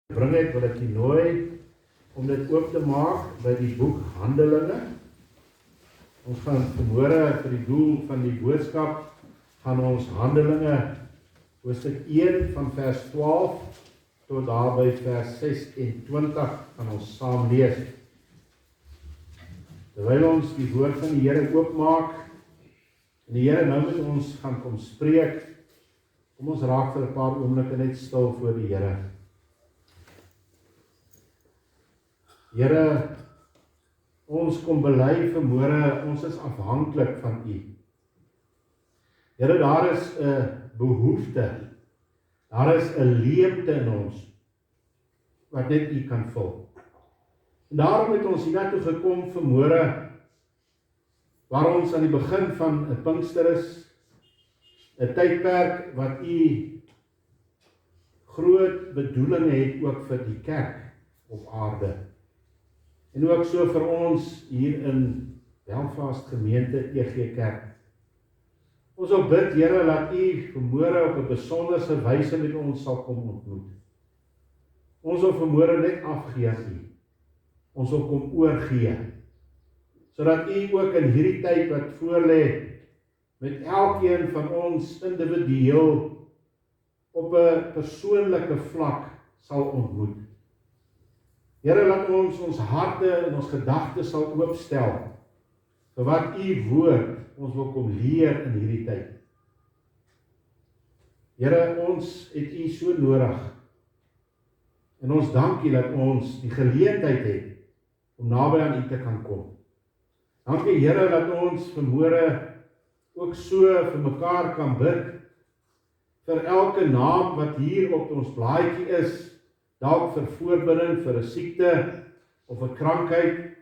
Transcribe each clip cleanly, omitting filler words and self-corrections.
Bring het, wil ek u nooi om dit oop te maak by die boek Handelinge. Ons gaan vanmôre vir die doel van die boodskap gaan ons Handelinge hoofstuk 1 van vers 12 tot daar by vers 26 gaan ons saam lees. Terwyl ons die woord van die Here oopmaak en die Here nou met ons gaan kom spreek, kom ons raak vir 'n paar oomblikke net stil voor die Here. Here, ons kom bely vanmôre, ons is afhanklik van U. Here, daar is 'n behoefte, daar is 'n leemte in ons, wat net U kan vul. En daarom het ons hiernatoe gekom vanmôre, waar ons aan die begin van 'n Pinkster is, 'n tydperk wat U groot bedoelinge het ook vir die kerk op aarde. En ook so vir ons hier in Belfast gemeente EG Kerk. Ons wil bid, Here, dat U vanmôre op 'n besonderse wyse met ons sal kom ontmoet. Ons wil vanmôre net afgee aan U. Ons wil kom oorgee, sodat U ook in hierdie tyd wat voorlê, met elkeen van ons individueel op 'n persoonlike vlak sal ontmoet. Here, laat ons harte en ons gedagtes sal oopstel vir wat U woord ons wil kom leer in hierdie tyd. Here, ons het U so nodig. En ons dank U dat ons die geleentheid het om naby aan U te kan kom. Dankie Here dat ons vanmôre ook so vir mekaar kan bid, vir elke naam wat hier op ons blaadjie is, dalk vir voorbinding, vir 'n siekte, of 'n krankheid,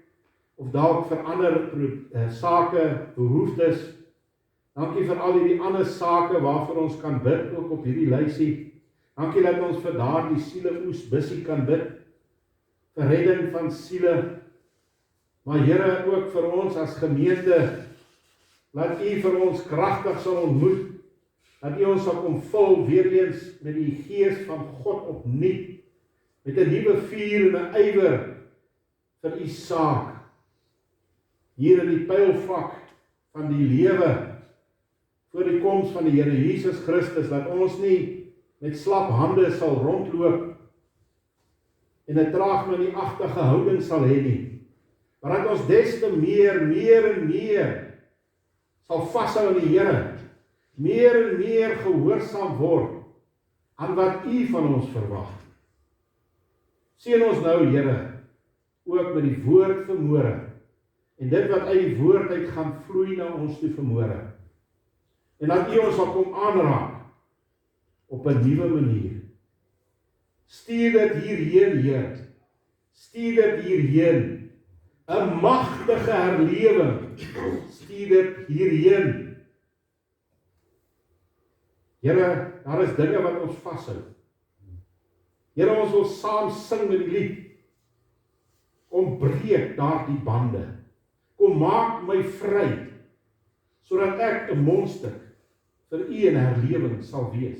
of dalk vir ander sake, behoeftes. Dankie vir al die ander sake waarvoor ons kan bid, ook op hierdie lysie. Dankie dat ons vir daardie sieleoes bussie kan bid, vir redding van siele. Maar Here, ook vir ons as gemeente, laat U vir ons kragtig sal ontmoet, dat U ons sal kom vul weer eens met die Gees van God opnuut, met 'n nuwe vuur en 'n ywer vir U saak, hier in die pylvak van die lewe, voor die koms van die Here Jesus Christus, dat ons nie met slap hande sal rondloop, en 'n traagmanieagtige houding sal hê nie, maar dat ons des te meer en meer, sal vashou aan die Here, meer en meer gehoorsaam word, aan wat U van ons verwag. Seën ons nou, Here, ook met die woord vanmôre, en dit wat uit die woord uit gaan vloei na ons toe vanmôre, en dat U ons sal kom aanraak, op 'n nuwe manier. Stuur dit hierheen, Heer, stuur dit hierheen, 'n magtige herlewing, stuur dit hierheen. Here, daar is dinge wat ons vashou. Here, ons wil saam sing met die lied. Kom breek daardie bande. Kom maak my vry, sodat ek 'n mondstuk vir U in herlewing sal wees.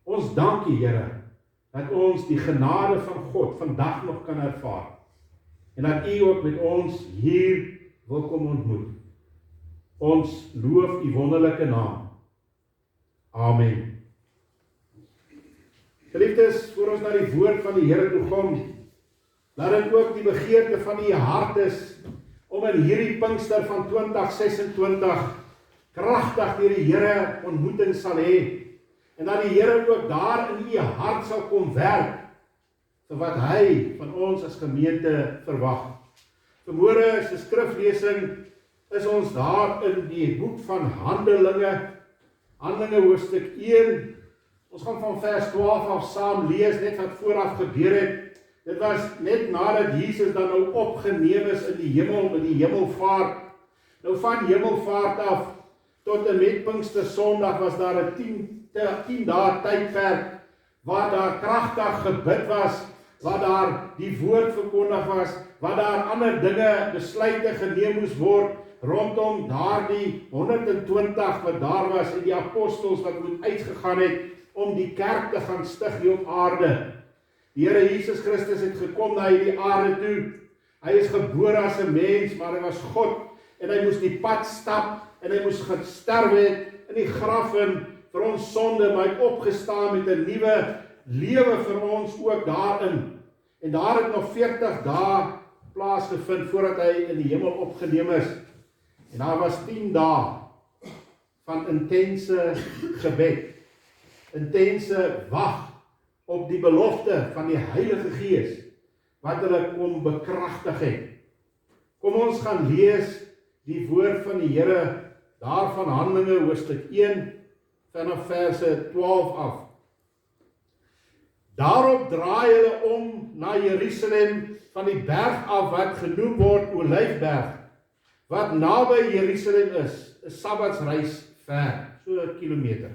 Ons dank U, Here, dat ons die genade van God vandag nog kan ervaar, en dat U ook met ons hier wil kom ontmoet. Ons loof U wonderlike naam. Amen. Geliefdes, voor ons na die woord van die Here toe kom, laat dit ook die begeerte van U hart is, om in hierdie Pinkster van 2026 kragtig deur die Here ontmoeting sal hê, en dat die Here ook daar in U hart sal kom werk, vir wat Hy van ons as gemeente verwag. Vanmôre se skriflesing is ons daar in die boek van Handelinge, Handelinge hoofstuk 1, ons gaan van vers 12 af saam lees, net wat vooraf gebeur het. Dit was net nadat Jesus dan nou opgeneem is in die hemel, met die hemelvaart. Nou van hemelvaart af, tot en met Pinkster Sondag was daar 'n 10 dae tydperk, waar daar kragtig gebid was, waar daar die woord verkondig was, waar daar ander dinge, besluite geneem moes word, rondom daardie 120 wat daar was, en die apostels wat moet uitgegaan het, om die kerk te gaan stig hier op aarde. Die Here Jesus Christus het gekom na hierdie aarde toe. Hy is gebore as 'n mens, maar hy was God en hy moes die pad stap en hy moes gesterf het in die graf in vir ons sonde, maar hy het opgestaan met 'n nuwe lewe vir ons ook daarin. En daar het nog 40 dae plaasgevind voordat hy in die hemel opgeneem is. En daar was 10 dae van intense gebed, intense wag op die belofte van die Heilige Gees, wat hulle kom bekragtig het. Kom ons gaan lees die woord van die Here, daar van Handelinge hoofstuk 1, vanaf verse 12 af. Daarop draai hulle om na Jerusalem van die berg af wat genoem word Olyfberg, wat naby Jerusalem is, 'n sabbatsreis ver, so 'n kilometer.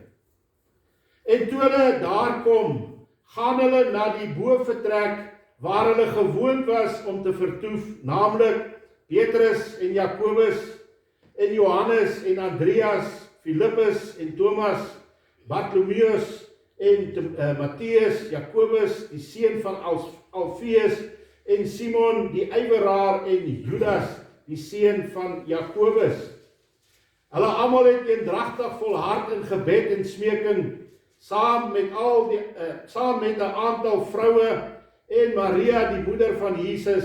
En toe hulle daar kom, gaan hulle na die bovertrek waar hulle gewoond was om te vertoef, naamlik Petrus en Jakobus en Johannes en Andreas, Filippus en Thomas, Bartolomeus en Matteus, Jakobus, die seun van Alfeus, en Simon die ywerraar en Judas, die seun van Jakobus. Hulle almal het eendragtig volhard in gebed en smeking, saam met 'n aantal vroue en Maria, die moeder van Jesus,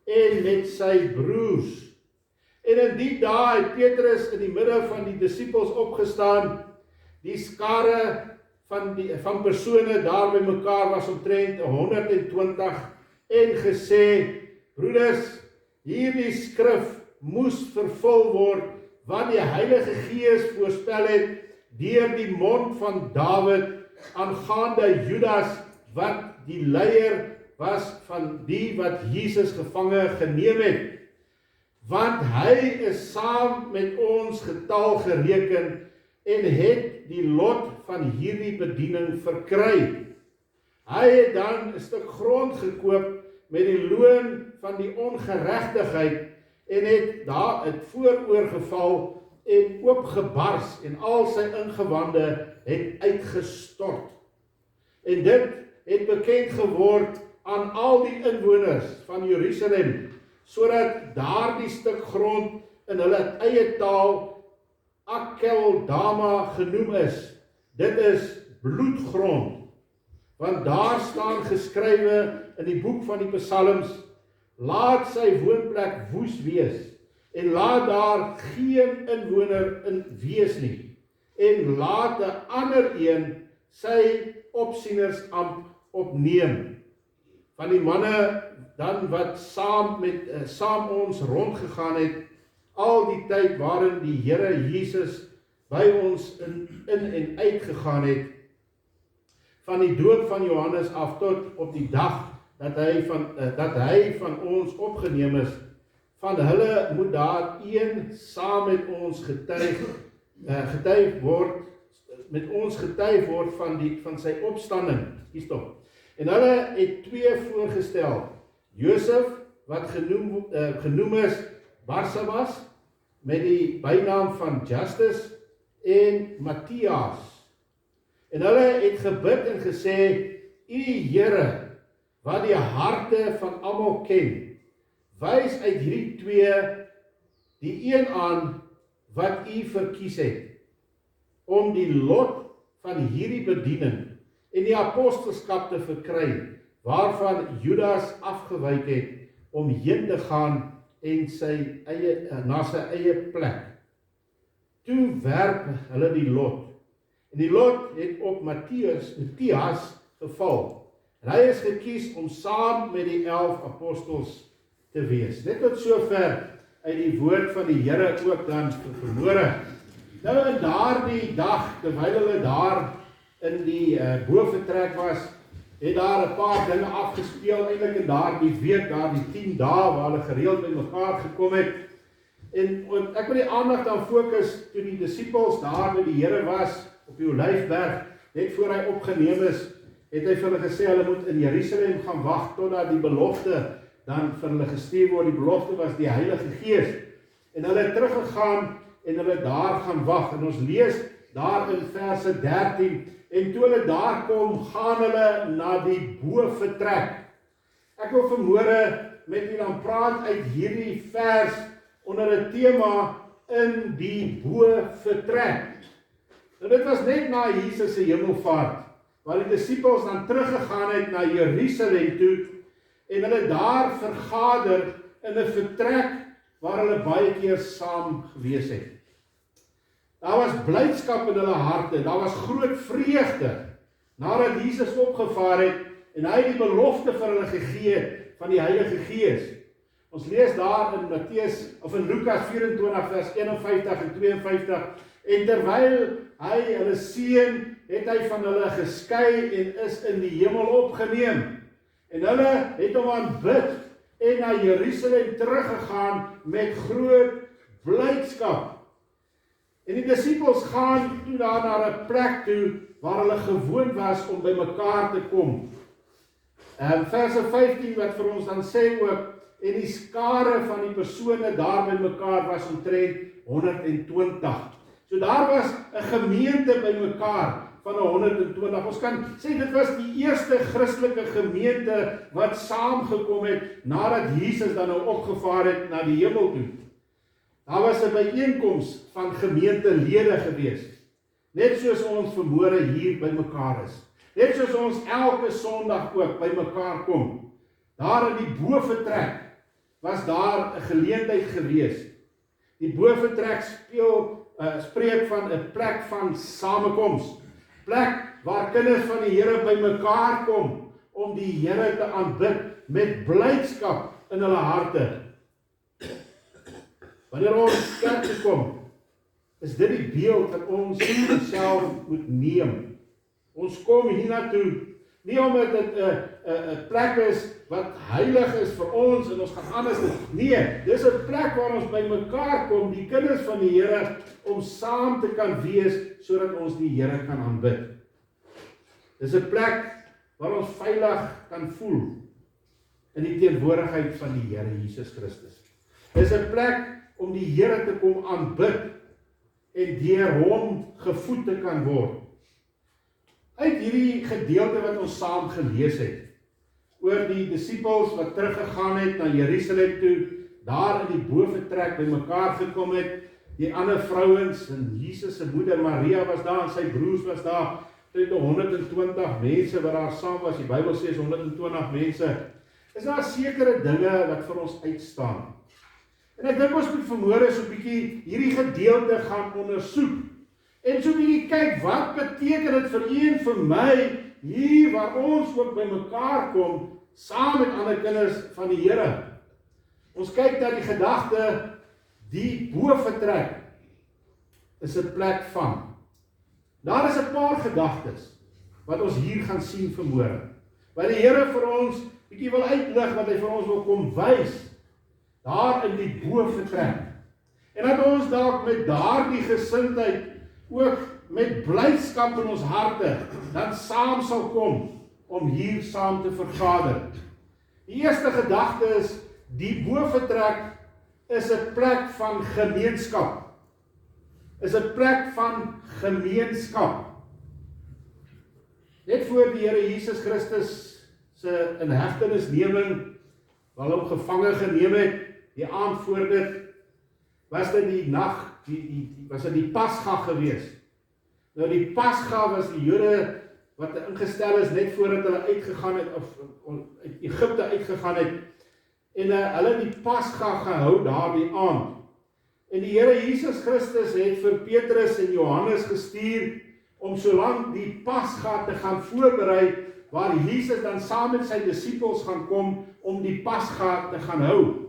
en met sy broers. En in die dae het Petrus in die midde van die disippels opgestaan. Die skare van persone daar by mekaar was omtrent 120 en gesê: broeders, hierdie skrif moes vervul word wat die Heilige Gees voorspel het deur die mond van Dawid aangaande Judas, wat die leier was van die wat Jesus gevange geneem het. Want hy is saam met ons getal gereken en het die lot van hierdie bediening verkry. Hy het dan 'n stuk grond gekoop met die loon van die ongeregtigheid en het daar het vooroorgeval en oopgebars en al sy ingewande het uitgestort. En dit het bekend geword aan al die inwoners van Jerusalem, sodat daardie stuk grond in hulle eie taal Akeldama genoem is. Dit is bloedgrond, want daar staan geskrywe in die boek van die Psalms: laat sy woonplek woes wees, en laat daar geen inwoner in wees nie, en laat 'n ander een sy opsienersambt opneem. Van die manne dan wat saam ons rondgegaan het, al die tyd waarin die Here Jesus by ons in en uit gegaan het, van die doop van Johannes af tot op die dag dat hy van ons opgeneem is, van hulle moet daar een saam met ons getuig word van sy opstanding. Hier stop. En hulle het 2 voorgestel, Josef, wat genoem is Barsabas, met die bynaam van Justus, en Matthias. En hulle het gebid en gesê: U Here, wat die harte van almal ken, wys uit hierdie 2 die een aan wat U verkies het, om die lot van hierdie bediening en die apostelskap te verkry, waarvan Judas afgewyk het om heen te gaan en na sy eie plek. Toe werp hulle die lot, en die lot het op Matthias geval, en hy is gekies om saam met die 11 apostels te wees. Net tot sover uit die woord van die Here ook dan verhoore. Nou in daardie dag, terwyl hulle daar in die boventrek was, het daar 'n paar dinge afgespeel, eintlik in daardie week, daardie 10 dae waar hulle gereeld by mekaar gekom het. En ek wil die aandag dan fokus toe die disippels daar by die Here was op die Olyfberg, net voor hy opgeneem is, het hy vir hulle gesê hulle moet in Jerusalem gaan wag totdat die belofte dan vir hulle gestuur word. Die belofte was die Heilige Gees. En hulle het teruggegaan en hulle daar gaan wag. En ons lees daar in verse 13, en toe hulle daar kom, gaan hulle na die bovertrek. Ek wil vanmôre met u dan praat uit hierdie vers onder 'n tema in die bovertrek. Nou dit was net na Jesus se hemelvaart, waar die disippels dan teruggegaan het na Jerusalem toe, en hulle daar vergader in 'n vertrek waar hulle baie keer saam gewees het. Daar was blydskap in hulle harte, daar was groot vreugde, nadat Jesus opgevaar het, en hy die belofte vir hulle gegee het van die Heilige Gees. Ons lees daar in Matteus, of in Lukas 24 vers 51 en 52, en terwyl hy hulle seën, het hy van hulle geskei en is in die hemel opgeneem. En hulle het hom aanbid en na Jerusalem teruggegaan met groot blydskap. En die disippels gaan toe daar na 'n plek toe waar hulle gewoon was om by mekaar te kom. Verse 15 wat vir ons dan sê ook, en die skare van die persone daar by mekaar was omtrent 120. So daar was 'n gemeente by mekaar van 120. Ons kan sê dit was die eerste Christelike gemeente wat saamgekom het nadat Jesus dan nou opgevaar het na die hemel toe. Daar was 'n byeenkoms van gemeentelede gewees. Net soos ons vanmôre hier by mekaar is. Net soos ons elke Sondag ook by mekaar kom. Daar in die bovertrek was daar 'n geleentheid gewees. Die bovertrek spreek van 'n plek van samekoms. Plek waar kinders van die Here by mekaar kom om die Here te aanbid met blydskap in hulle harte. Wanneer ons kerk toe kom, is dit die beeld wat ons self moet neem. Ons kom hiernatoe, nie omdat dit 'n plek is wat heilig is vir ons en ons gaan anders doen. Nee, dis 'n plek waar ons by mekaar kom, die kinders van die Here, om saam te kan wees, sodat ons die Here kan aanbid. Dis 'n plek waar ons veilig kan voel in die teenwoordigheid van die Here Jesus Christus. Dis 'n plek om die Here te kom aanbid en deur hom gevoed te kan word. Uit hierdie gedeelte wat ons saam gelees het, oor die disippels wat teruggegaan het na Jerusalem toe, daar in die bovertrek by mekaar gekom het, die ander vrouens, en Jesus se moeder Maria was daar, en sy broers was daar, tot 120 mense wat daar saam was, die Bybel sê is 120 mense, is daar sekere dinge wat vir ons uitstaan. En ek dink ons moet vanmôre so 'n bietjie hierdie gedeelte gaan ondersoek, en so 'n bietjie kyk, wat beteken dit vir u en vir my, hier waar ons ook by mekaar kom, saam met ander kinders van die Here. Ons kyk na die gedagte, die bovertrek is 'n plek van. Daar is 'n paar gedagtes wat ons hier gaan sien vanmôre, wat die Here vir ons bietjie wil uitlig, wat hy vir ons wil kom wys, daar in die bovertrek. En dat ons dalk met daardie gesindheid ook met blydskap in ons harte dan saam sal kom om hier saam te vergader. Die eerste gedagte is, die bovertrek is 'n plek van gemeenskap. Is 'n plek van gemeenskap. Net voor die Here Jesus Christus se inhegtenisneming, waar hulle hom gevange geneem het, die aand voor dit, was dit die nag, was dit die Pasga gewees. Nou die Pasga was die Jode wat ingestel is net voordat hulle uitgegaan het, of uit Egipte uitgegaan het, en hulle die Pasga gehou daardie aand. En die Here Jesus Christus het vir Petrus en Johannes gestuur om solank die Pasga te gaan voorberei, waar Jesus dan saam met sy disippels gaan kom om die Pasga te gaan hou.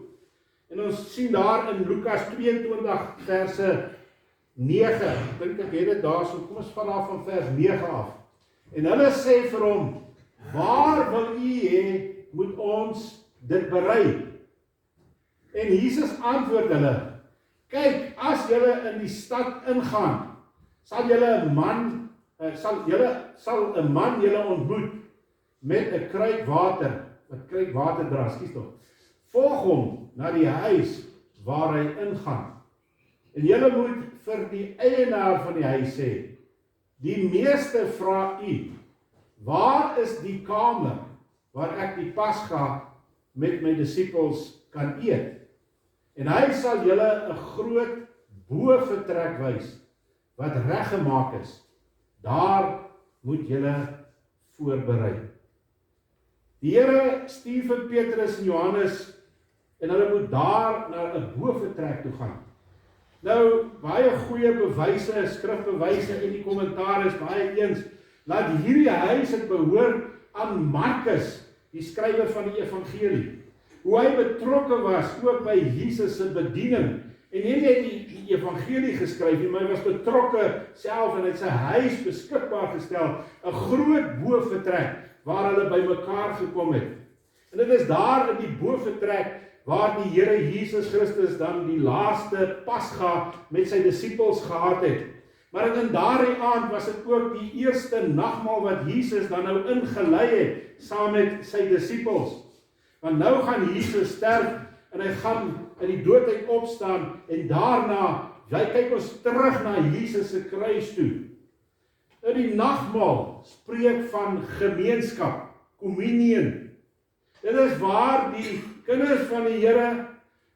En ons sien daar in Lukas 22 verse 9, ek dink ek het dit daar so, kom ons van vers 9 af. En hulle sê vir hom, waar wil u hê moet ons dit berei? En Jesus antwoord hulle, kyk, as julle in die stad ingaan, sal 'n man julle ontmoet met 'n kruik water, dra, volg hom na die huis waar hy ingaan. En julle moet vir die eienaar van die huis sê, Die meeste vra u, waar is die kamer waar ek die Pasga met my disippels kan eet? En hy sal julle 'n groot bovertrek wys, wat reggemaak is. Daar moet julle voorberei. Die Here stuur vir Petrus en Johannes, en hulle moet daar na 'n bovertrek toe gaan. Nou, baie goeie bewyse, skrifbewyse en die kommentaar is baie eens, dat hierdie huis het behoort aan Markus, die skrywer van die evangelie. Hoe hy betrokke was ook by Jesus se bediening, en nie net die evangelie geskryf nie, maar hy was betrokke self en het sy huis beskikbaar gestel, 'n groot bovertrek waar hulle by mekaar gekom het. En dit is daar in die bovertrek waar die Here Jesus Christus dan die laaste Pasga met sy disippels gehad het. Maar in daardie aand was dit ook die eerste nagmaal wat Jesus dan nou ingelei het, saam met sy disippels. Want nou gaan Jesus sterf, en hy gaan in die doodheid opstaan, en daarna, kyk ons terug na Jesus se kruis toe. Nou die nagmaal spreek van gemeenskap, communion. Dit is waar die kinders van die Here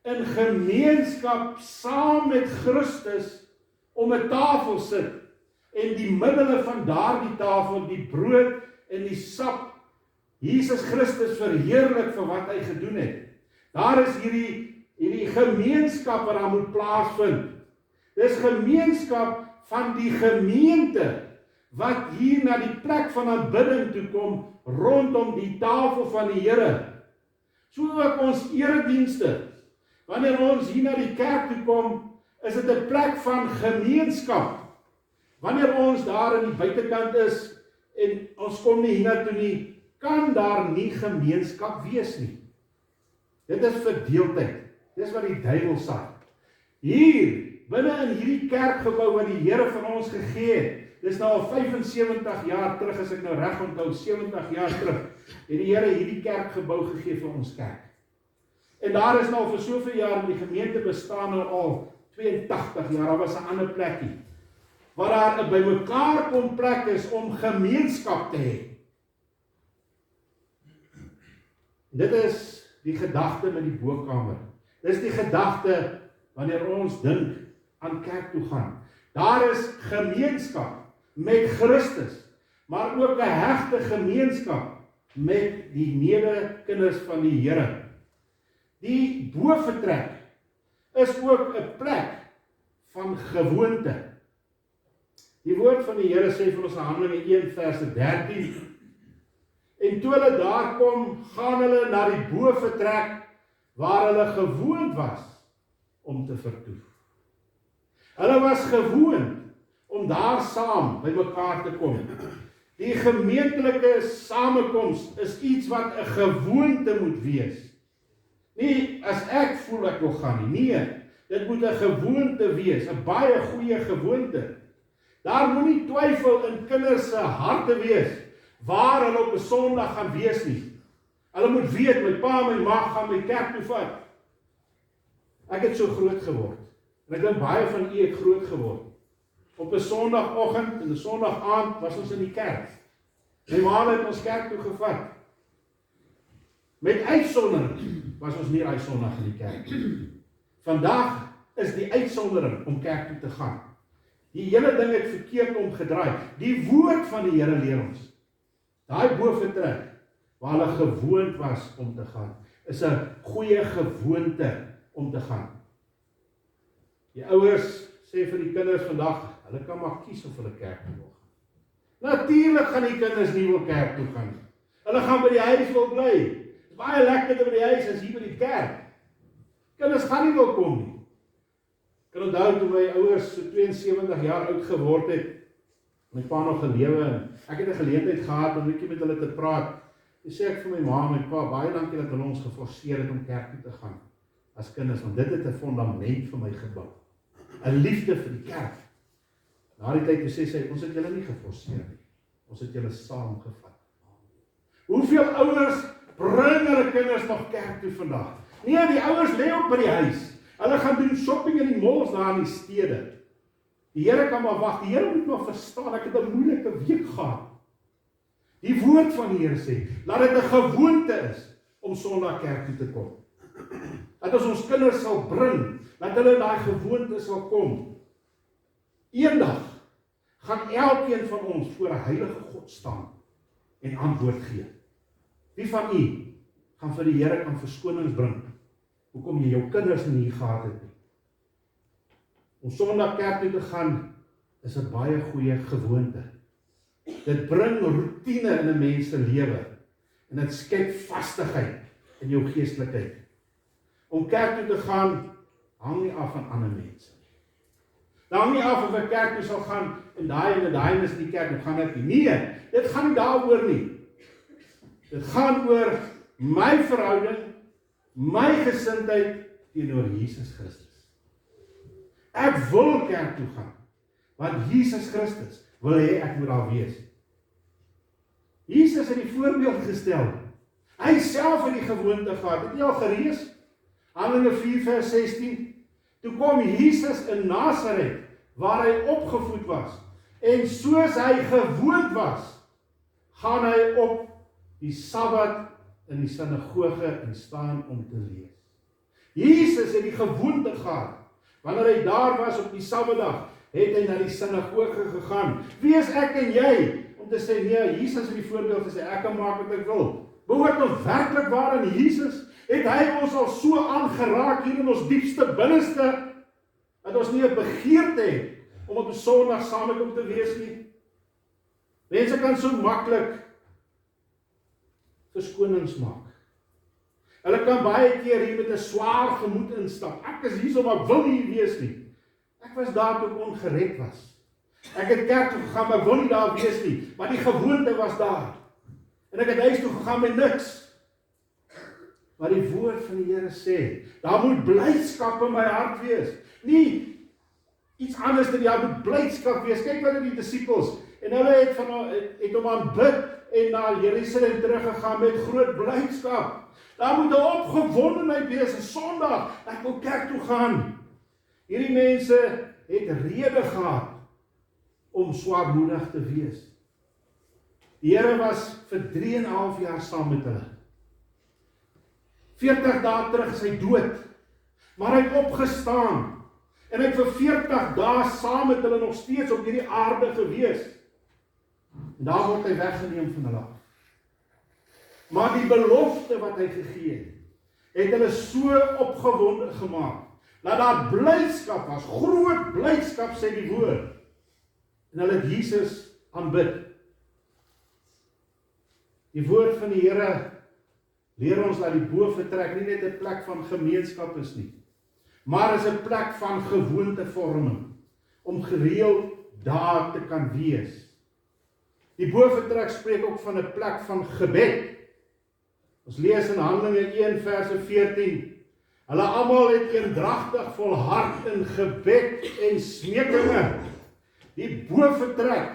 in gemeenskap saam met Christus om 'n tafel sit, en die middele van daardie tafel, die brood en die sap, Jesus Christus verheerlik vir wat hy gedoen het. Daar is hierdie gemeenskap wat daar moet plaasvind. Dis gemeenskap van die gemeente wat hier na die plek van aanbidding toe kom rondom die tafel van die Here. So ook ons eredienste. Wanneer ons hier na die kerk toe kom, is dit 'n plek van gemeenskap. Wanneer ons daar in die buitekant is en ons kom nie hiernatoe nie, kan daar nie gemeenskap wees nie. Dit is verdeeldheid. Dis wat die duiwel sê. Hier, binne in hierdie kerkgebou wat die Here van ons gegee het, dis nou al 75 jaar terug, as ek nou reg onthou, 70 jaar terug, het die Here hierdie kerkgebou gegee vir ons kerk. En daar is nou vir soveel jaar, die gemeente bestaan nou al 82 jaar, daar was 'n ander plekkie, waar daar 'n bymekaar kom plek is om gemeenskap te hê. Dit is die gedagte met die bokkamer. Dit is die gedagte wanneer ons dink aan kerk toe gaan. Daar is gemeenskap met Christus, maar ook 'n hegte gemeenskap met die medekinders van die Here. Die bovertrek is ook 'n plek van gewoonte. Die woord van die Here sê vir ons in Handelinge 1 vers 13, en toe hulle daar kom, gaan hulle na die bovertrek waar hulle gewoond was om te vertoef. Hulle was gewoond om daar saam by mekaar te kom. Die gemeentelike samekoms is iets wat 'n gewoonte moet wees. Nie as ek voel ek wil gaan nie. Nee, dit moet 'n gewoonte wees, 'n baie goeie gewoonte. Daar moenie twyfel in kinders se harte wees waar hulle op 'n Sondag gaan wees nie. Hulle moet weet, my pa en my ma gaan my kerk toe vat. Ek het so groot geword. En ek dink baie van u het groot geword. Op 'n Sondagoggend en 'n Sondagaand was ons in die kerk. My ma het ons kerk toe gevat. Met uitsondering was ons nie daai Sondag in die kerk. Vandag is die uitsondering om kerk toe te gaan. Die hele ding het verkeerd omgedraai. Die woord van die Here leer ons. Daai bovertrek waar hulle gewoond was om te gaan, is 'n goeie gewoonte om te gaan. Die ouers sê vir die kinders vandag, hulle kan maar kies of hulle kerk toe wil gaan. Natuurlik gaan die kinders nie wil kerk toe gaan nie. Hulle gaan by die huis wil bly. Dit is baie lekkerder by die huis as hier by die kerk. Kinders gaan nie wil kom nie. Ek kan onthou toe my ouers so 72 jaar oud geword het, my pa nog gelewe, en ek het 'n geleentheid gehad om 'n bietjie met hulle te praat. Toe sê ek vir my ma en my pa, baie dankie dat hulle ons geforseer het om kerk toe te gaan as kinders, want dit het 'n fondament vir my gebou. 'n Liefde vir die kerk. Na die tyd toe sê sy, ons het julle nie geforseer nie. Ons het julle saamgevat. Hoeveel ouers bring hulle kinders nog kerk toe vandag? Nee, die ouers lê op by die huis. Hulle gaan doen shopping in die malls daar in die stede. Die Here kan maar wag, die Here moet maar verstaan, ek het 'n moeilike week gehad. Die woord van die Here sê, laat dit 'n gewoonte is om Sondag kerk toe te kom. Dat ons kinders sal bring, dat hulle in daai gewoonte sal kom. Eendag gaan elkeen van ons voor 'n heilige God staan en antwoord gee. Wie van u gaan vir die Here kan verskonings bring hoekom jy jou kinders nie gehad het nie? Om Sondag kerk toe te gaan is 'n baie goeie gewoonte. Dit bring roetine in 'n mens se lewe en dit skep vastigheid in jou geestelikheid. Om kerk toe te gaan hang nie af van ander mense nie. Dit hang nie af of ek kerk toe sal gaan en daai is die kerk, dit gaan net nie. Nee, dit gaan nie daaroor nie. Dit gaan oor my verhouding, my gesindheid teenoor Jesus Christus. Ek wil kerk toe gaan, want Jesus Christus wil hê ek moet daar wees. Jesus het die voorbeeld gestel. Hy self het die gewoonte gehad. Het jy al gelees? Handelinge 4 vers 16. Toe kom Jesus in Nasaret, waar hy opgevoed was. En soos hy gewoond was, gaan hy op die Sabbat in die sinagoge en staan om te lees. Jesus het die gewoonte gehad. Wanneer hy daar was op die Sabbatdag, het hy na die sinagoge gegaan. Wie is ek en jy om te sê, nee, Jesus het die voorbeeld gesê, ek kan maak wat ek wil. Behoort ons werklik waar aan Jesus? Het hy ons al so aangeraak hier in ons diepste binneste, dat ons nie 'n begeerte het om op 'n Sondag saam met hom te wees nie? Mense kan so maklik verskonings maak. Hulle kan baie keer hier met 'n swaar gemoed instap. Ek is hier om ek wil nie hier wees nie. Ek was daar toe ek ongered was. Ek het kerk toe gegaan, maar ek wil nie daar wees nie. Maar die gewoonte was daar. En ek het huis toe gegaan met niks. Maar die woord van die Here sê, daar moet blydskap in my hart wees. Nie iets anders dan daar moet blydskap wees. Kyk wat die disippels, en hulle het hom aanbid en na Jerusalem teruggegaan met groot blydskap. Daar moet 'n opgewondenheid wees, 'n Sondag, ek wil kerk toe gaan. Hierdie mense het rede gehad om swaarmoedig te wees. Die Here was vir 3,5 jaar saam met hulle. 40 dae terug is hy dood, maar hy het opgestaan, en hy het vir 40 dae saam met hulle nog steeds op hierdie aarde gewees. En daar word hy weggeneem van hulle af. Maar die belofte wat hy gegee het hulle so opgewonde gemaak, dat daar blydskap was, groot blydskap sê die woord. En hulle het Jesus aanbid. Die woord van die Here leer ons dat die bovertrek nie net 'n plek van gemeenskap is nie, maar is 'n plek van gewoontevorming, om gereeld daar te kan wees. Die bovertrek spreek ook van 'n plek van gebed. Ons lees in Handelinge 1 verse 14, hulle almal het eendragtig volhard in gebed en smekinge. Die bovertrek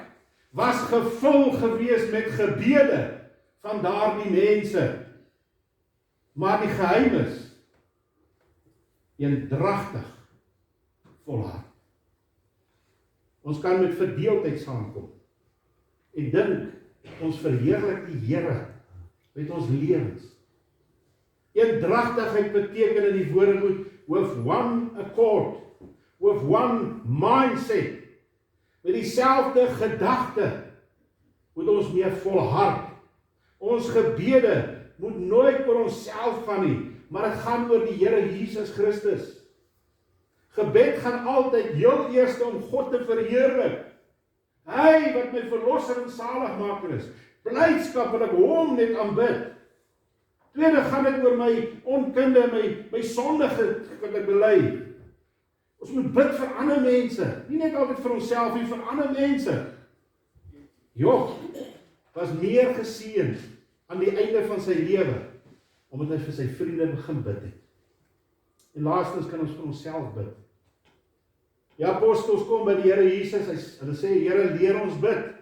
was gevul gewees met gebede van daardie mense. Maar die geheim is eendragtig volhard. Ons kan met verdeeldheid saamkom en dink ons verheerlik die Here met ons lewens. Eendragtigheid beteken in die woordeboek with one accord, with one mindset, met dieselfde gedagte moet ons mee volhard. Ons gebede moet nooit oor onsself gaan nie, maar dit gaan oor die Here Jesus Christus. Gebed gaan altyd heel eers om God te verheerlik. Hy wat my verlosser en saligmaker is. Blydskap wil ek hom net aanbid. Tweede gaan dit oor my onkunde, my sondige wat ek bely. Ons moet bid vir ander mense, nie net altyd vir onsself nie, vir ander mense. Job was meer geseën aan die einde van sy lewe, omdat hy vir sy vriende begin bid het. En laastens kan ons vir onsself bid. Die apostels kom by die Here Jesus, hulle sê, Here, leer ons bid.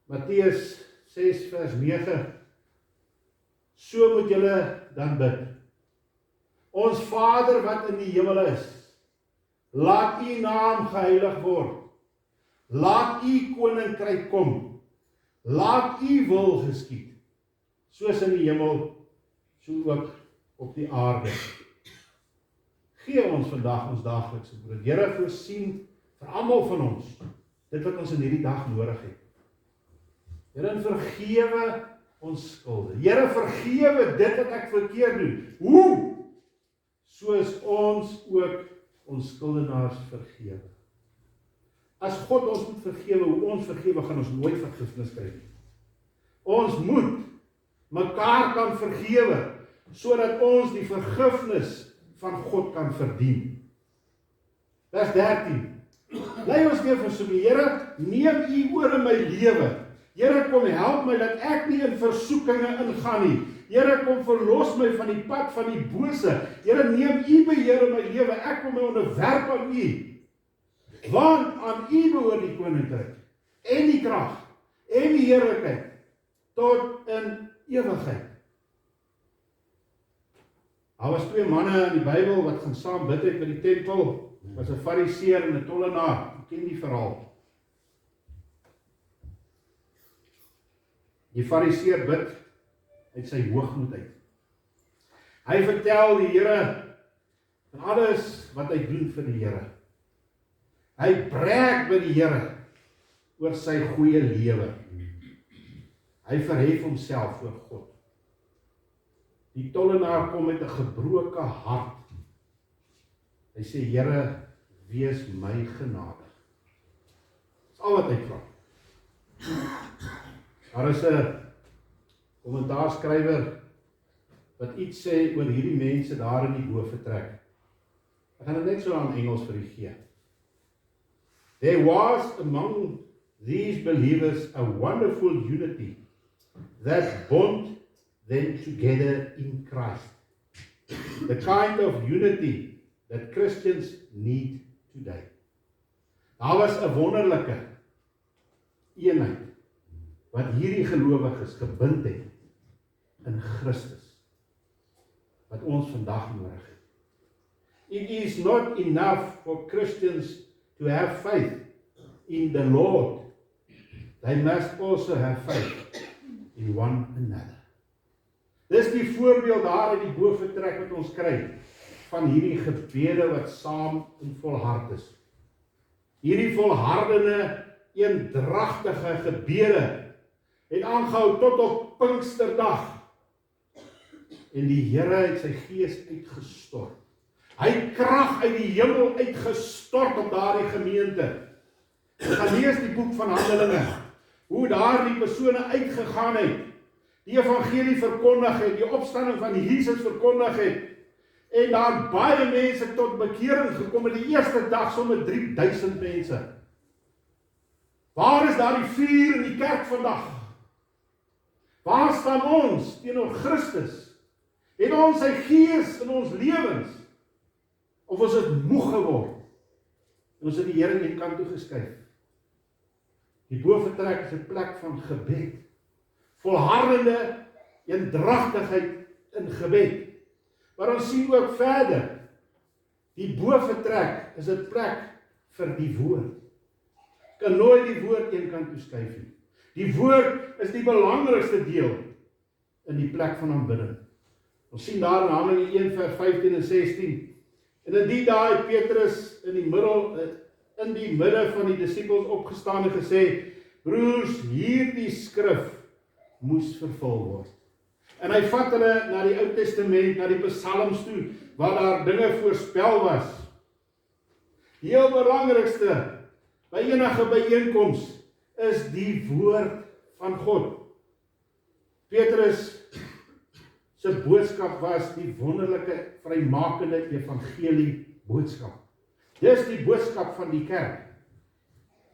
Matteus 6 vers 9, so moet julle dan bid. Ons Vader wat in die hemel is, Laat u naam geheilig word. Laat u koninkryk kom. Laat u wil geskied. Soos in die hemel, so ook op die aarde. Gee ons vandag ons daaglikse brood. Here, voorsien vir almal van ons dit wat ons in hierdie dag nodig het. Here, en vergewe ons skulde. Here, vergewe dit wat ek verkeerd doen. Hoe? Soos ons ook ons skuldenaars vergewe. As God ons moet vergewe, hoe ons vergewe, gaan ons nooit vergifnis kry nie. Ons moet mekaar kan vergewe, sodat ons die vergifnis van God kan verdien. Vers 13. Bly ons weer versoek, Here, neem u oor in my lewe. Here, kom help my dat ek nie in versoekinge ingaan nie. Here, kom verlos my van die pad van die bose. Here, neem u beheer in my lewe. Ek kom my onderwerp aan u. Want aan u behoort die koninkryk en die krag en die heerlikheid tot in ewigheid. Daar was twee manne in die Bybel wat gaan saam bid het by die tempel. Was 'n fariseer en 'n tollenaar. Jy ken die verhaal. Die fariseer bid uit sy hoogmoed uit. Hy vertel die Here van alles wat hy doen vir die Here. Hy brag by die Here oor sy goeie lewe. Hy verhef homself voor God. Die tollenaar kom met 'n gebroke hart. Hy sê, Here, wees my genadig. Dis al wat hy vra. Daar is 'n kommentaarskrywer wat iets sê oor hierdie mense daar in die boefretrek. Ek gaan dit net so aan Engels vir u gee. There was among these believers a wonderful unity that bond them together in Christ. The kind of unity that Christians need today. Daar was 'n wonderlike eenheid wat hierdie gelowiges gebind het in Christus, wat ons vandag nodig het. It is not enough for Christians to have faith in the Lord. They must also have faith in one another. Dis die voorbeeld daar in die boefretrek wat ons kry, van hierdie gebede wat saam en volhard is. Hierdie volhardende, eendragtige gebede het aangehou tot op Pinksterdag. En die Here het sy gees uitgestort. Hy het krag uit die hemel uitgestort op daardie gemeente. Gaan lees die boek van Handelinge, hoe daar die persone uitgegaan het, die evangelie verkondig het, die opstanding van Jesus verkondig het, en daar baie mense tot bekering gekom het, die eerste dag sommer 3000 mense. Waar is daar die vuur in die kerk vandag? Waar staan ons teenoor Christus? Het ons sy gees in ons lewens? Of ons het moeg geword? En ons het die Here aan die kant toe geskuif. Die boefretrek is 'n plek van gebed. Volhardende eendragtigheid in gebed. Maar ons sien ook verder, die boefretrek is 'n plek vir die woord. Kan nooit die woord een kant toe skuif nie. Die woord is die belangrikste deel in die plek van aanbidding. Ons sien daar in Handelinge 1 vers 15 en 16. En in die dae het Petrus in die midde van die disippels opgestaan en gesê, broers, hierdie skrif moes vervul word. En hy vat hulle na die Ou Testament, na die Psalms toe, waar daar dinge voorspel was. Die heel belangrikste by enige byeenkoms is die woord van God. Petrus se boodskap was die wonderlike, vrymakende evangelie boodskap. Dis die boodskap van die kerk.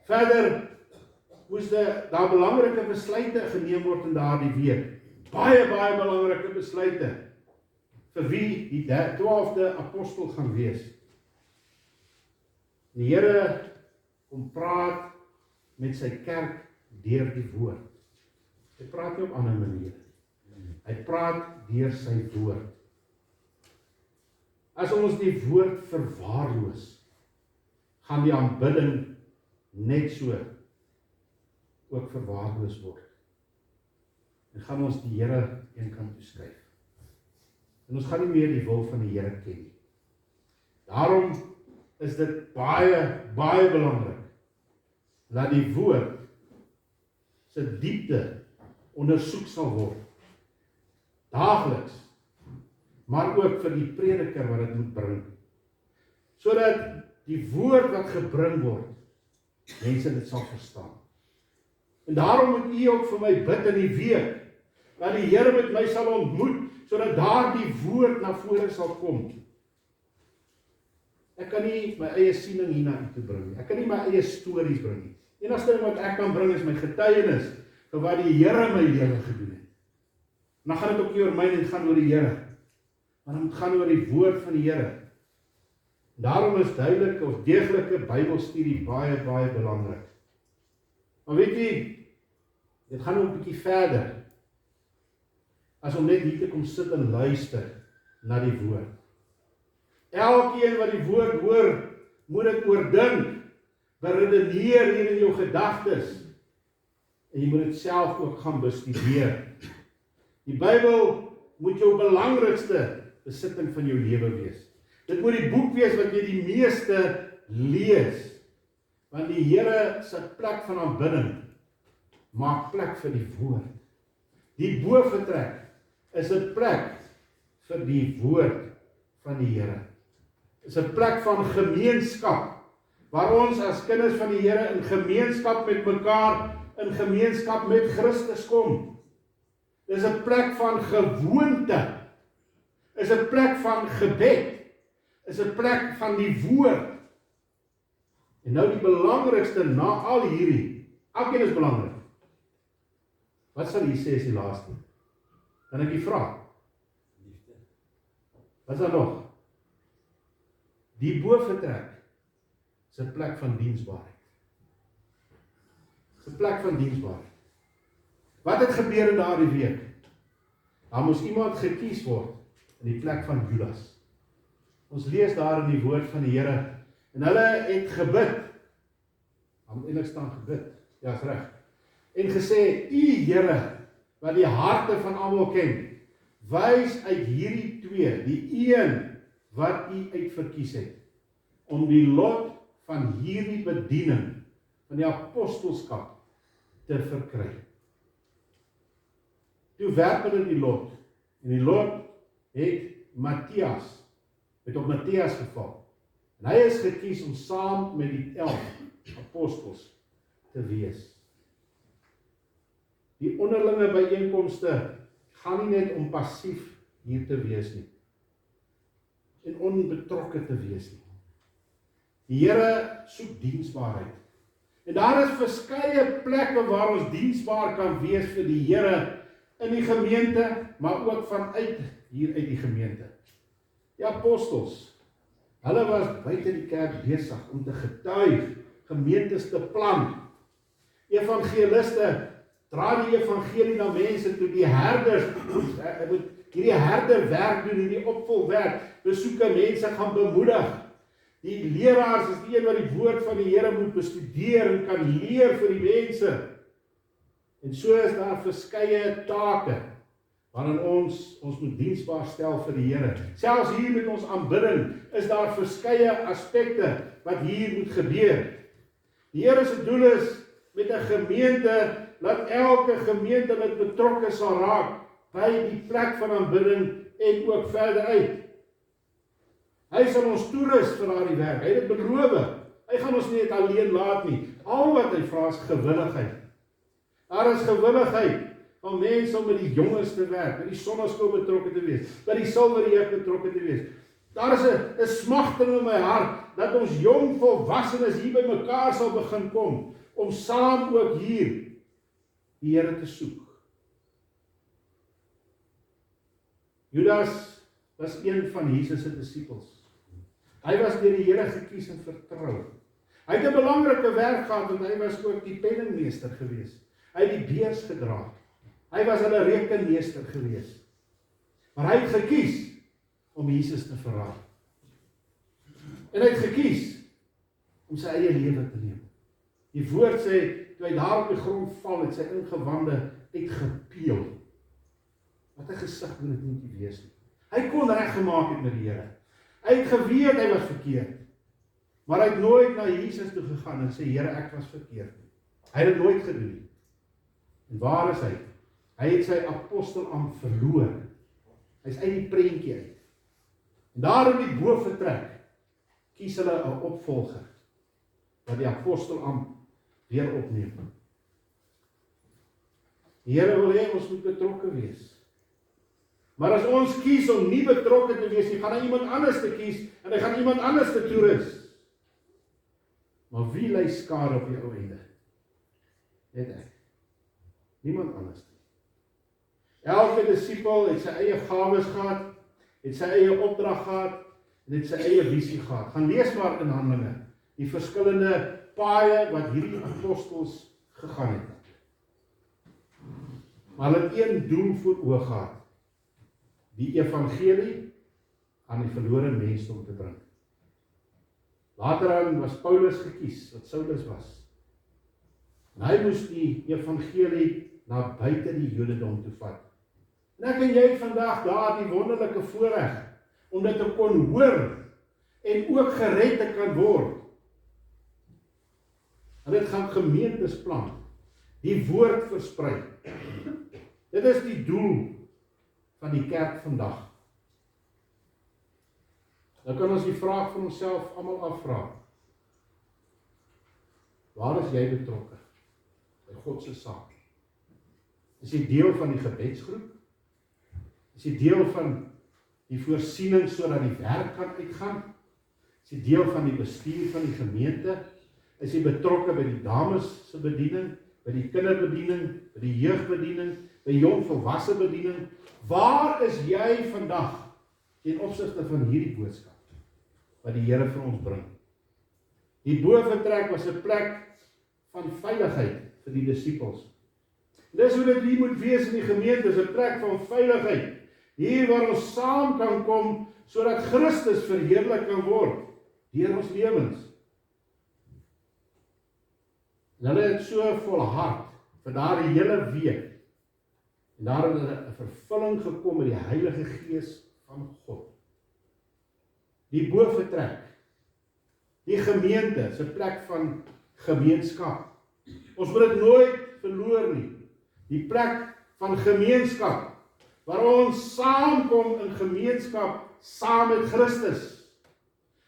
Verder moes daar belangrike besluite geneem word in daardie week. Baie belangrike besluite vir wie die 12de apostel gaan wees. Die Here kom praat met sy kerk deur die woord. Hy praat nie op ander maniere. Hy praat deur sy woord. As ons die woord verwaarloos, gaan die aanbidding net so ook verwaarloos word. En gaan ons die Here eenkant toeskuif. En ons gaan nie meer die wil van die Here ken nie. Daarom is dit baie, baie belangrik dat die woord se diepte ondersoek sal word. Daagliks, maar ook vir die prediker wat dit moet bring. Sodat die woord wat gebring word, mense dit sal verstaan. En daarom moet u ook vir my bid in die week, dat die Here met my sal ontmoet, sodat daar die woord na vore sal kom. Ek kan nie my eie siening hier na u toe bring nie. Ek kan nie my eie stories bring nie. Enigste ding wat ek kan bring is my getuienis vir wat die Here in my lewe gedoen het. En dan gaan dit ook nie oor my nie, dit gaan oor die Here. Maar dit gaan oor die woord van die Here. Daarom is duidelike of deeglike Bybelstudie baie, baie belangrik. Maar weet jy, dit gaan ook 'n bietjie verder as om net hier te kom sit en luister na die woord. Elkeen wat die woord hoor, moet dit oordink, beredeneer hier in jou gedagtes, en jy moet dit self ook gaan bestudeer. Die Bybel moet jou belangrikste besitting van jou lewe wees. Dit moet die boek wees wat jy die meeste lees, want die Here se plek van aanbidding maak plek vir die woord. Die boventrek is 'n plek vir die woord van die Here. Is 'n plek van gemeenskap, waar ons as kinders van die Here in gemeenskap met mekaar, in gemeenskap met Christus kom. Dis 'n plek van gewoonte, is 'n plek van gebed, is 'n plek van die woord. En nou die belangrikste na al hierdie, elkeen is belangrik. Wat sal jy sê is die laaste? Kan ek jy vra? Liefde. Wat is daar nog? Die boventrek is 'n plek van diensbaarheid. Is 'n plek van diensbaarheid. Wat het gebeur in daardie week? Daar moes iemand gekies word in die plek van Judas. Ons lees daar in die woord van die Here, en hulle het gebid. Hulle het eintlik staan gebid. Ja, is reg. En gesê, U Here, wat die harte van almal ken, wys uit hierdie twee, die een wat U uitverkies het, om die lot van hierdie bediening, van die apostelskap, te verkry. Toe werp hulle die lot, en die lot het op Matthias geval. En hy is gekies om saam met die 11 apostels te wees. Die onderlinge byeenkomste gaan nie net om passief hier te wees nie, en onbetrokke te wees nie. Die Here soek diensbaarheid. En daar is verskeie plekke waar ons diensbaar kan wees vir die Here in die gemeente, maar ook vanuit hier uit die gemeente. Die apostels, hulle was buite die kerk besig om te getuig, gemeentes te plant. Evangeliste dra die evangelie na mense toe, die herders moet hierdie herderwerk doen, hierdie opvolwerk, besoeke mense gaan bemoedig. Die leraars is die een wat die woord van die Here moet bestudeer en kan leer vir die mense. En so is daar verskeie take waarin ons moet diensbaar stel vir die Here. Selfs hier met ons aanbidding is daar verskeie aspekte wat hier moet gebeur. Die Here se doel is met 'n gemeente, dat elke gemeente met betrokke sal raak by die plek van aanbidding en ook verder uit. Hy sal ons toerus vir daardie werk. Hy het dit beloof. Hy gaan ons nie net alleen laat nie. Al wat hy vra is gewilligheid. Daar is gewilligheid van mense om met die jonges te werk, by die sonnaskool betrokke te wees, by die silwerjeug betrokke te wees. Daar is 'n smagting in my hart dat ons jong volwassenes hier by mekaar sal begin kom om saam ook hier die Here te soek. Judas was een van Jesus se disippels. Hy was deur die Here gekies en vertrou. Hy het 'n belangrike werk gehad, want hy was ook die penningmeester gewees. Hy het die beurs gedra. Hy was hulle rekenmeester gewees. Maar hy het gekies om Jesus te verraai. En hy het gekies om sy eie lewe te neem. Die woord sê, toe hy daar op die grond val, het sy ingewande uitgepeel. Wat 'n gesig moet dit nie wees nie. Hy kon reggemaak het met die Here. Hy het geweet hy was verkeerd. Maar hy het nooit na Jesus toe gegaan en sê, Here, ek was verkeerd nie. Hy het dit nooit gedoen nie. En waar is hy? Hy het sy apostelambt verloor. Hy is uit die prentjie uit. En daar in die boventrek kies hulle 'n opvolger wat die apostelambt weer opneem. Die Here wil hê ons moet betrokke wees. Maar as ons kies om nie betrokke te wees nie, gaan hy iemand anders te kies en hy gaan iemand anders te toerus. Maar wie lei skade op die ou einde? Net ek. Niemand anders nie. Elke disipel het sy eie gawes gehad, het sy eie opdrag gehad en het sy eie visie gehad. Gaan lees maar in Handelinge die verskillende paaie wat hierdie apostels gegaan het. Maar hulle het een doel voor oog gehad. Die evangelie aan die verlore mensdom te bring. Later was Paulus gekies, wat Saulus was. En hy moes die evangelie na buite die Jodendom toe vat. En ek en jy vandag daar die wonderlike voorreg om dit te kon hoor en ook gered te kan word. En dit gaan gemeentes plant, die woord versprei. Dit is die doel van die kerk vandag. Dan kan ons die vraag van onsself almal afvra. Waar is jy betrokke? By God se saak. Is jy deel van die gebedsgroep? Is jy deel van die voorsiening sodat die werk kan uitgaan? Is jy deel van die bestuur van die gemeente? Is jy betrokke by die dames se bediening, by die kinderbediening, by die jeugbediening, by jong volwasse bediening? Waar is jy vandag ten opsigte van hierdie boodskap wat die Here vir ons bring? Die boventrek was 'n plek van veiligheid vir die disipels. Dis hoe dit hier moet wees in die gemeente, is 'n plek van veiligheid. Hier waar ons saam kan kom sodat Christus verheerlik kan word deur ons lewens. En hulle het so volhard vir daardie hele week. En daar het 'n vervulling gekom met die Heilige Gees van God. Die boventrek, die gemeente, is 'n plek van gemeenskap. Ons moet dit nooit verloor nie. Die plek van gemeenskap, waar ons saamkom in gemeenskap saam met Christus.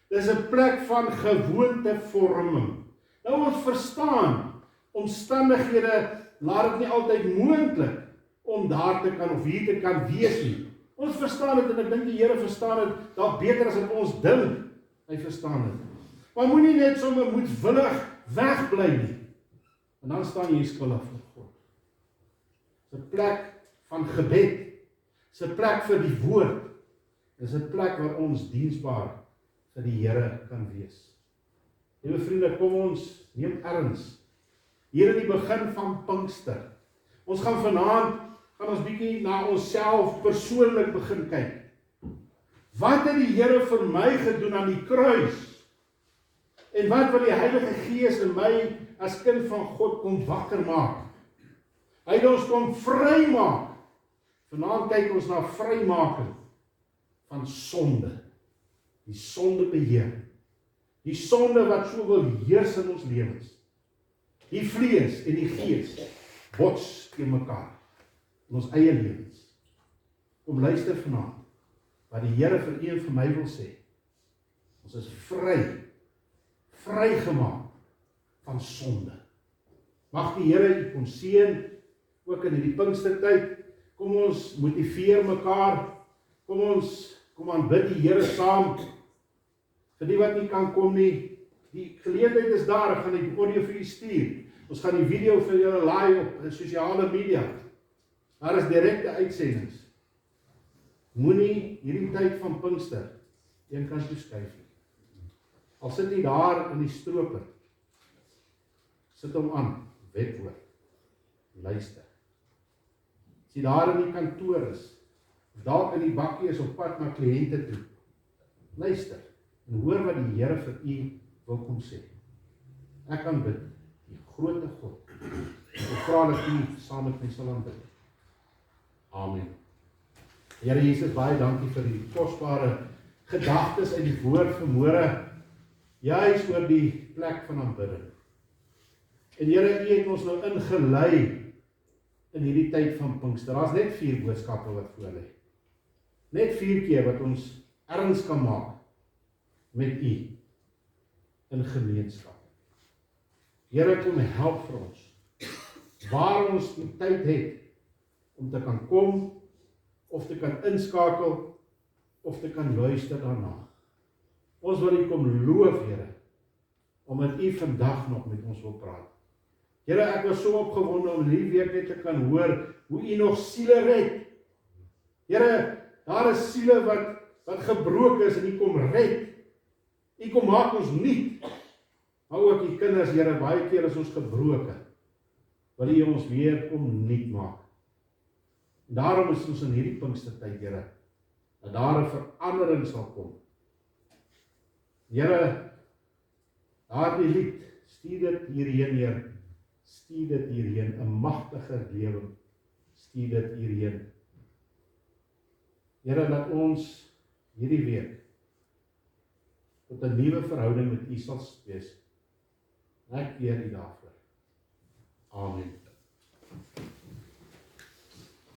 Dis 'n plek van gewoontevorming. Nou ons verstaan, omstandighede laat dit nie altyd moontlik om daar te kan of hier te kan wees nie. Ons verstaan dit en ek dink die Here verstaan dit dalk beter as wat ons dink. Hy verstaan dit. Maar moenie net sommer moedwillig wegbly nie. En dan staan jy skuldig voor God. Dis 'n plek van gebed. Dis 'n plek vir die woord. Dis 'n plek waar ons diensbaar vir die Here kan wees. Liewe vriende, kom ons neem erns. Hier in die begin van Pinkster. Ons gaan vanaand ons bietjie na onsself persoonlik begin kyk. Wat het die Here vir my gedoen aan die kruis? En wat wil die Heilige Gees in my as kind van God kom wakker maak? Hy het ons kom vrymaak. Vanaand kyk ons na vrymaking van sonde. Die sondebeheer. Die sonde wat so wil heers in ons lewens. Die vlees en die gees bots teen mekaar in ons eie lewens. Kom luister vanaand wat die Here vir u en vir my wil sê. Ons is vrygemaak van sonde. Mag die Here u kom seën ook in hierdie Pinkstertyd. Kom ons motiveer mekaar. Kom aanbid die Here saam. Vir die wat nie kan kom nie, die geleentheid is daar, ek gaan die audio vir u stuur. Ons gaan die video vir julle laai op sosiale media. Daar is direkte uitsendings. Moenie hierdie tyd van Pinkster een kant toe skuif nie. Al sit jy daar in die stroper, sit hom aan, wetwoord, luister. As jy daar in die kantoor is, of dalk in die bakkie is op pad na kliënte toe, luister, en hoor wat die Here vir u wil kom sê. Ek kan bid, die grote God. Ek vra dat U saam met my sal aanbid. Amen. Here Jesus, baie dankie vir die kosbare gedagtes uit die woord vanmôre, juis oor die plek van aanbidding. En Here, U het ons nou ingelei in hierdie tyd van Pinkster. Daar's net 4 boodskappe wat voor lê. Net 4 keer wat ons erns kan maak met U in gemeenskap. Here, kom help vir ons. Waar ons die tyd het om te kan kom, of te kan inskakel, of te kan luister daarna. Ons wil U kom loof, Here, omdat U vandag nog met ons wil praat. Here, ek was so opgewonde om hierdie week net te kan hoor hoe U nog siele red. Here, daar is siele wat gebroken is en U kom red. U kom maak ons nuut. Maar ook U kinders, Here, baie keer is ons gebroken. Wil U ons weer kom nuut maak. En daarom is ons in hierdie Pinkstertyd, Here, dat daar 'n verandering sal kom. Here, daardie lied, stuur dit hierheen, Heer. Stuur dit hierheen, 'n magtige lewe. Stuur dit hierheen. Here, laat ons hierdie week tot 'n nuwe verhouding met U sal wees. Ek eer U daarvoor. Amen.